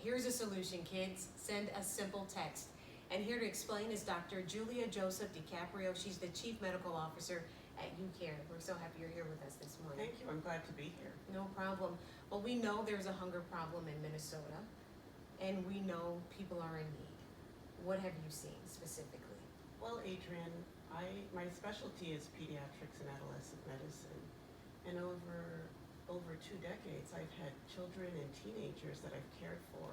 Here's a solution, kids. Send a simple text. And here to explain is Dr. Julia Joseph DiCaprio. She's the Chief Medical Officer at UCare. We're so happy you're here with us this morning. Thank you. I'm glad to be here. No problem. Well, we know there's a hunger problem in Minnesota, and we know people are in need. What have you seen specifically? Well, Adrian, my specialty is pediatrics and adolescent medicine, and over 2 decades, I've had children and teenagers that I've cared for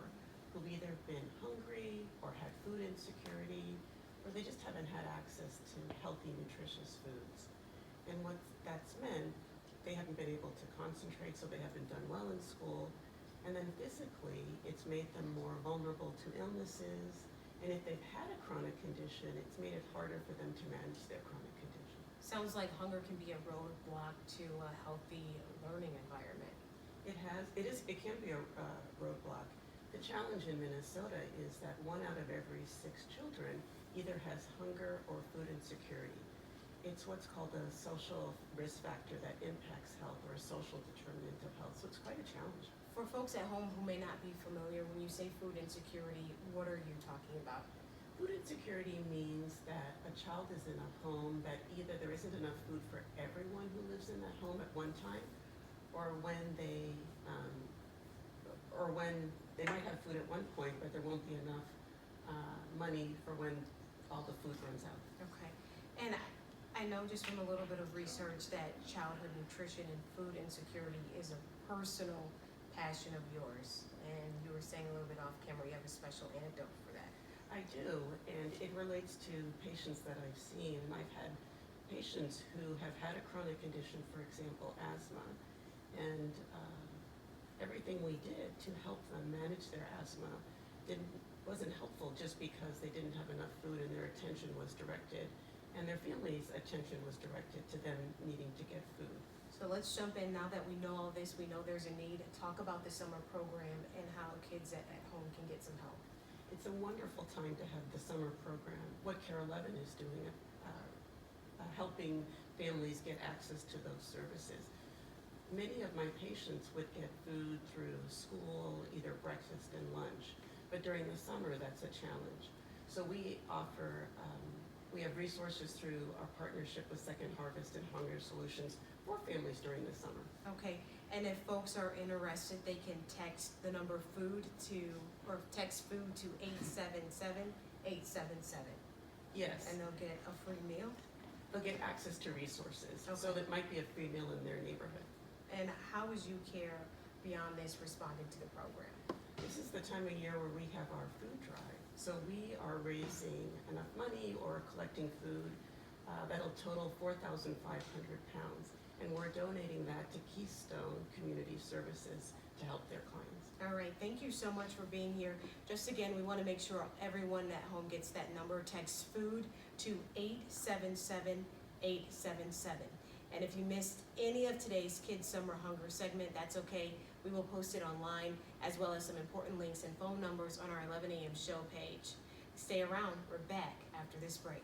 who've either been hungry or had food insecurity, or they just haven't had access to healthy, nutritious foods. And what that's meant, they haven't been able to concentrate, so they haven't done well in school. And then physically, it's made them more vulnerable to illnesses. And if they've had a chronic condition, it's made it harder for them to manage their chronic condition. Sounds like hunger can be a roadblock to a healthy learning environment. It can be a roadblock. The challenge in Minnesota is that 1 out of every 6 children either has hunger or food insecurity. It's what's called a social risk factor that impacts health, or a social determinant of health. So it's quite a challenge. For folks at home who may not be familiar, when you say food insecurity, what are you talking about? Food insecurity means that a child is in a home that either there isn't enough food for everyone who lives in that home at one time, or when they might have food at one point, but there won't be enough money for when all the food runs out. Okay. And I know just from a little bit of research that childhood nutrition and food insecurity is a personal passion of yours. And you were saying a little bit off camera, you have a special anecdote for that. I do, and it relates to patients that I've seen. And I've had patients who have had a chronic condition, for example, asthma, and everything we did to help them manage their asthma wasn't helpful, just because they didn't have enough food and their attention was directed, and their family's attention was directed to them needing to get food. So let's jump in. Now that we know all this, we know there's a need. Talk about the summer program and how kids at home can get some help. It's a wonderful time to have the summer program. What Care 11 is doing, helping families get access to those services. Many of my patients would get food through school, either breakfast and lunch, but during the summer, that's a challenge. So we offer, we have resources through our partnership with Second Harvest and Hunger Solutions for families during the summer. Okay, and if folks are interested, they can text the number food or text food to 877-877. Yes. And they'll get a free meal. They'll get access to resources, Okay. so that might be a free meal in their neighborhood. And how is UCare beyond this responding to the program? This is the time of year where we have our food drive. So we are raising enough money or collecting food that'll total 4,500 pounds. And we're donating that to Keystone Community Services to help their clients. All right, thank you so much for being here. Just again, we want to make sure everyone at home gets that number. Text food to 877-877. And if you missed any of today's Kids Summer Hunger segment, that's okay. We will post it online, as well as some important links and phone numbers on our 11 a.m. show page. Stay around. We're back after this break.